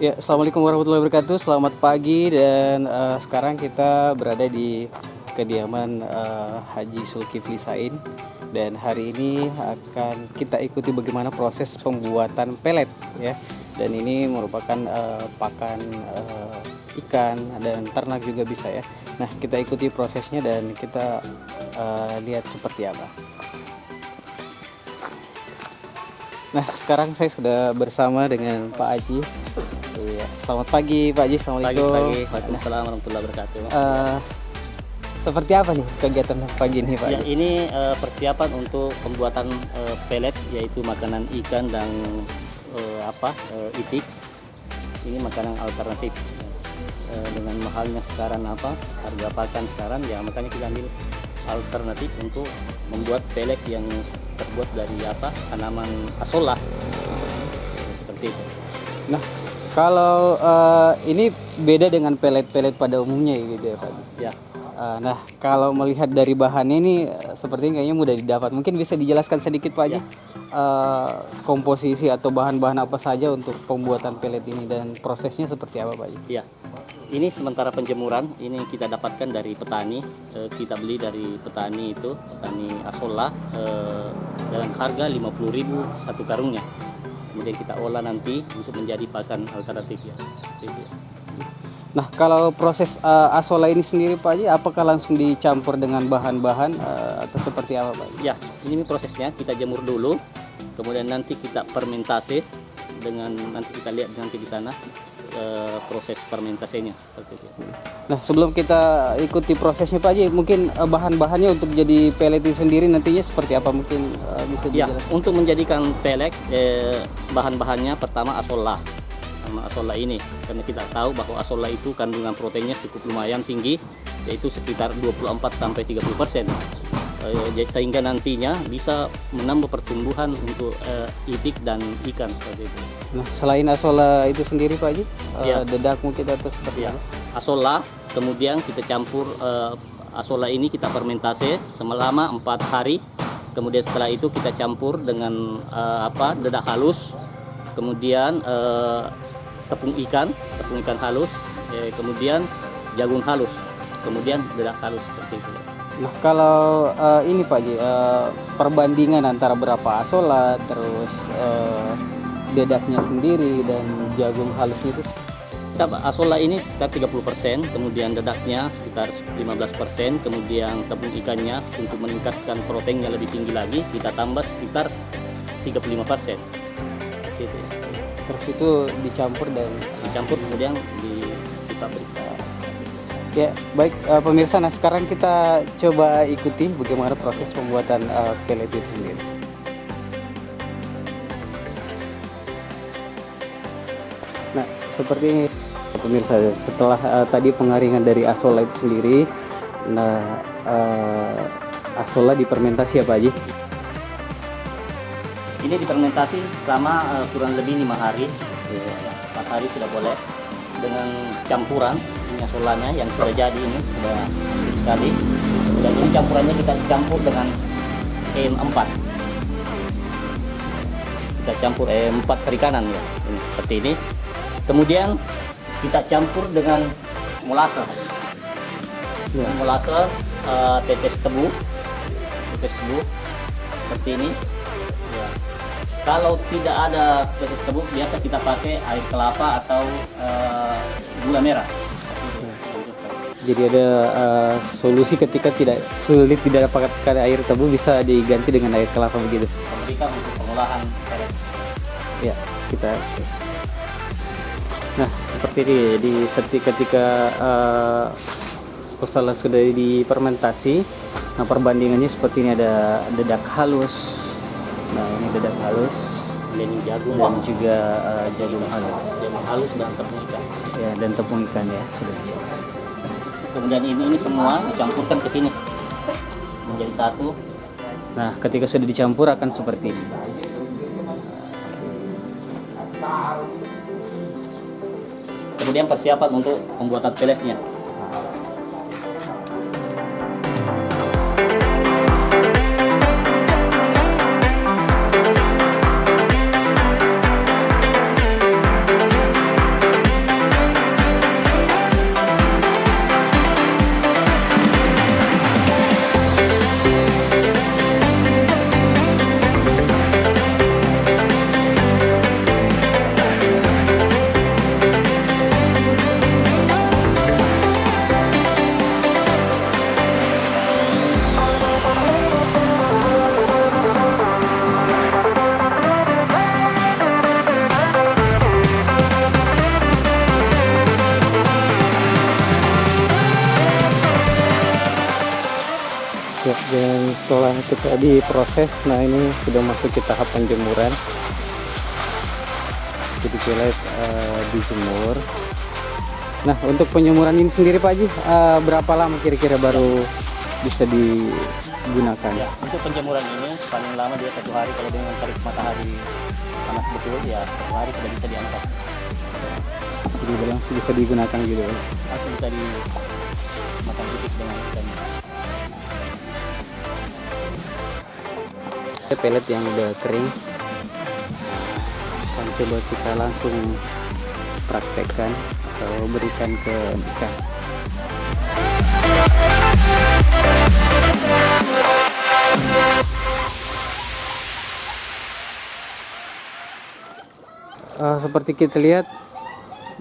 Ya, assalamualaikum warahmatullahi wabarakatuh. Selamat pagi dan sekarang kita berada di kediaman Haji Zulkifli Sain dan hari ini akan kita ikuti bagaimana proses pembuatan pelet ya. Dan ini merupakan pakan ikan dan ternak juga bisa ya. Nah, kita ikuti prosesnya dan kita lihat seperti apa. Nah, sekarang saya sudah bersama dengan Pak Haji. Iya. Selamat pagi Pak Haji, assalamualaikum. Pagi, waalaikumsalam warahmatullahi wabarakatuh. Seperti apa nih kegiatan pagi ini Pak Ya, Haji? ini persiapan untuk pembuatan pelet, yaitu makanan ikan dan itik. Ini makanan alternatif. Dengan mahalnya sekarang harga pakan sekarang, ya makanya kita ambil alternatif untuk membuat pelet yang terbuat dari tanaman asolla seperti itu. Nah, kalau ini beda dengan pelet-pelet pada umumnya gitu ya Pak Haji? Ya, Nah, kalau melihat dari bahannya ini sepertinya kayaknya mudah didapat. Mungkin bisa dijelaskan sedikit Pak Haji, komposisi atau bahan-bahan apa saja untuk pembuatan pelet ini dan prosesnya seperti apa Pak Haji? ya. Ini sementara penjemuran, ini kita dapatkan dari petani. Kita beli dari petani itu, petani asolla dengan harga 50.000 satu karungnya. Kemudian kita olah nanti untuk menjadi pakan alternatif ya. Seperti itu ya. Nah, kalau proses asolla ini sendiri Pak Haji, apakah langsung dicampur dengan bahan-bahan atau seperti apa Pak Haji? Ya, ini prosesnya kita jemur dulu, kemudian nanti kita fermentasi dengan nanti kita lihat nanti di sana proses fermentasinya seperti itu. Nah, sebelum kita ikuti prosesnya Pak Haji, mungkin bahan-bahannya untuk jadi pelet itu sendiri nantinya seperti apa mungkin bisa Ya, dijelaskan? untuk menjadikan pelet bahan-bahannya pertama asolla. Sama asolla ini, karena kita tahu bahwa asolla itu kandungan proteinnya cukup lumayan tinggi, yaitu sekitar 24-30%. Jadi sehingga nantinya bisa menambah pertumbuhan untuk itik dan ikan seperti itu. Nah, selain asolla itu sendiri Pak Haji, Ya. dedak mungkin atau seperti Ya, apa? asolla, kemudian kita campur asolla ini kita fermentasi selama 4 hari. Kemudian setelah itu kita campur dengan dedak halus, kemudian tepung ikan halus, kemudian jagung halus, kemudian dedak halus seperti itu. Nah, kalau ini Pak Haji, perbandingan antara berapa asolla, terus dedaknya sendiri dan jagung halusnya itu Asolla ini sekitar 30%, kemudian dedaknya sekitar 15%, kemudian tepung ikannya untuk meningkatkan proteinnya lebih tinggi lagi kita tambah sekitar 35%. Gitu ya. terus itu dicampur dan Dicampur kemudian kita periksa. ya baik pemirsa. Nah, sekarang kita coba ikuti bagaimana proses pembuatan pelet itu sendiri. Nah, seperti ini pemirsa, setelah tadi pengaringan dari asolla itu sendiri, nah asolla difermentasi ya Pak Haji? Ini difermentasi selama kurang lebih 5 hari. 4 hari sudah boleh dengan campuran minyak solanya yang sudah jadi ini sudah sekali. Dan ini campurannya kita campur dengan EM4. Kita campur EM4 perikanan ya, ini, seperti ini. Kemudian kita campur dengan molase. Ya. Molase tetes tebu seperti ini. Ya. Kalau tidak ada tetes tebu, biasa kita pakai air kelapa atau gula merah. Jadi ada solusi ketika tidak dapatkan air tebu, bisa diganti dengan air kelapa begitu. Memberikan untuk pengolahan pelet. Ya, kita. Nah, seperti ini. Jadi ketika asolla sudah difermentasi, nah perbandingannya seperti ini, ada dedak halus. Nah, ini dedak halus Dan ini jagung dan juga jagung halus. jagung halus dan tepung ikan. Ya, dan tepung ikan ya sudah. Kemudian ini semua dicampurkan ke sini menjadi satu. Nah, ketika sudah dicampur akan seperti ini. Kemudian persiapan untuk pembuatan peletnya. Ya, dan setelah kita diproses, nah ini sudah masuk ke tahap penjemuran. Jadi pelet dijemur. Nah, untuk penjemuran ini sendiri Pak Haji, berapa lama kira-kira baru bisa digunakan? Ya, untuk penjemuran ini paling lama dia 1 hari. Kalau dengan terik matahari panas betul ya 1 hari sudah bisa diangkat. Jadi langsung bisa digunakan gitu ya. Langsung bisa dimakan titik dengan ikannya. Pelet yang udah kering, akan coba kita langsung praktekkan atau berikan ke ikan. Seperti kita lihat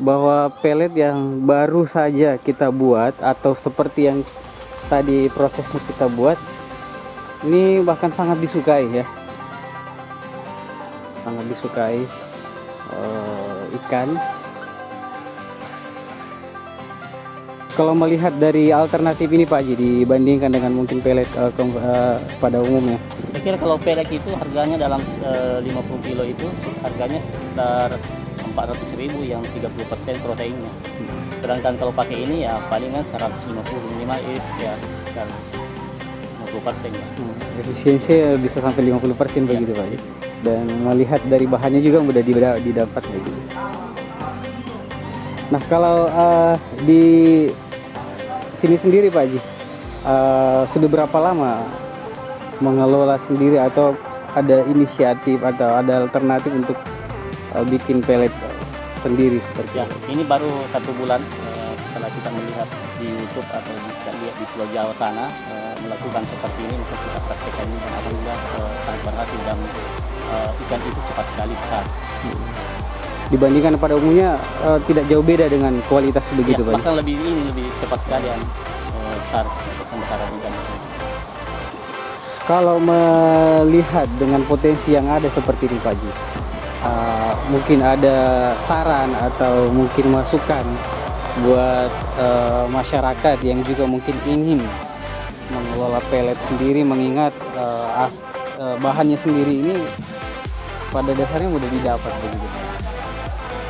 bahwa pelet yang baru saja kita buat atau seperti yang tadi prosesnya kita buat ini bahkan sangat disukai ya, sangat disukai ikan. Kalau melihat dari alternatif ini Pak Haji dibandingkan dengan mungkin pelet pada umumnya, Saya kira kalau pelet itu harganya dalam 50 kilo itu harganya sekitar 400.000 yang 30% proteinnya. Sedangkan kalau pakai ini ya palingan 150 minimal ya sekitar 50% ya. Efisiensi bisa sampai 50% begitu Pak Haji. Dan melihat dari bahannya juga mudah didapat begitu. Nah, kalau di sini sendiri Pak Haji, sudah berapa lama mengelola sendiri atau ada inisiatif atau ada alternatif untuk bikin pelet sendiri seperti Ya, ini baru 1 bulan setelah kita melihat di YouTube atau kita lihat di Pulau Jawa sana melakukan seperti ini, maka kita praktekkan ini dan alhamdulillah sangat berhasil dan ikan itu cepat sekali besar. dibandingkan pada umumnya tidak jauh beda dengan kualitas begitu Ya, Pak Haji. bahkan lebih cepat sekali besar untuk pembesaran ikan. Kalau melihat dengan potensi yang ada seperti ini Pak Haji, mungkin ada saran atau mungkin masukan buat masyarakat yang juga mungkin ingin mengelola pelet sendiri, mengingat bahannya sendiri ini pada dasarnya mudah didapat begitu.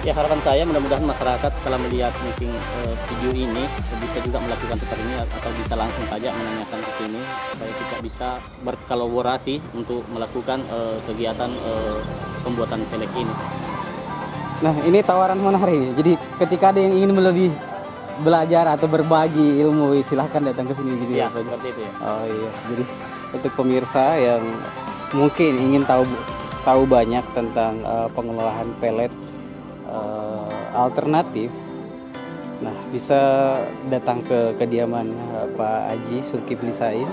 Ya, harapan saya mudah-mudahan masyarakat setelah melihat mungkin video ini bisa juga melakukan seperti ini atau bisa langsung saja menanyakan ke sini supaya kita bisa berkolaborasi untuk melakukan kegiatan pembuatan pelet ini. Nah, ini tawaran menarik. Jadi ketika ada yang ingin lebih belajar atau berbagi ilmu, silahkan datang ke sini gitu Ya, ya Pak Haji. seperti itu ya. Oh iya, jadi untuk pemirsa yang mungkin ingin tahu banyak tentang pengelolaan pelet alternatif, nah bisa datang ke kediaman Pak Haji Zulkifli Sain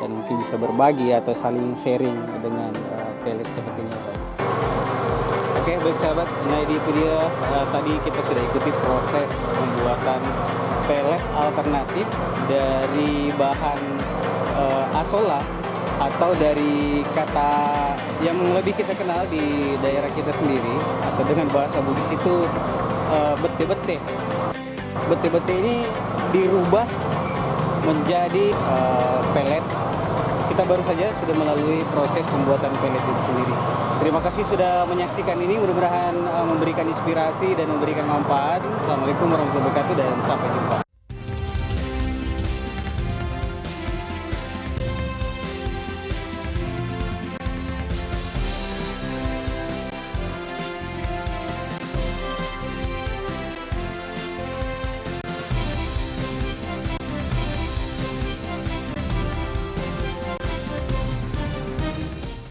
dan mungkin bisa berbagi atau saling sharing dengan pelet seperti ini Pak. Oke, baik sahabat, nah itu dia tadi kita sudah ikuti proses pembuatan pelet alternatif dari bahan asola atau dari kata yang lebih kita kenal di daerah kita sendiri atau dengan bahasa Bugis itu bete-bete. Bete-bete ini dirubah menjadi pelet. Kita baru saja sudah melalui proses pembuatan pelet itu sendiri. Terima kasih sudah menyaksikan ini, mudah-mudahan memberikan inspirasi dan memberikan manfaat. Assalamualaikum warahmatullahi wabarakatuh dan sampai jumpa.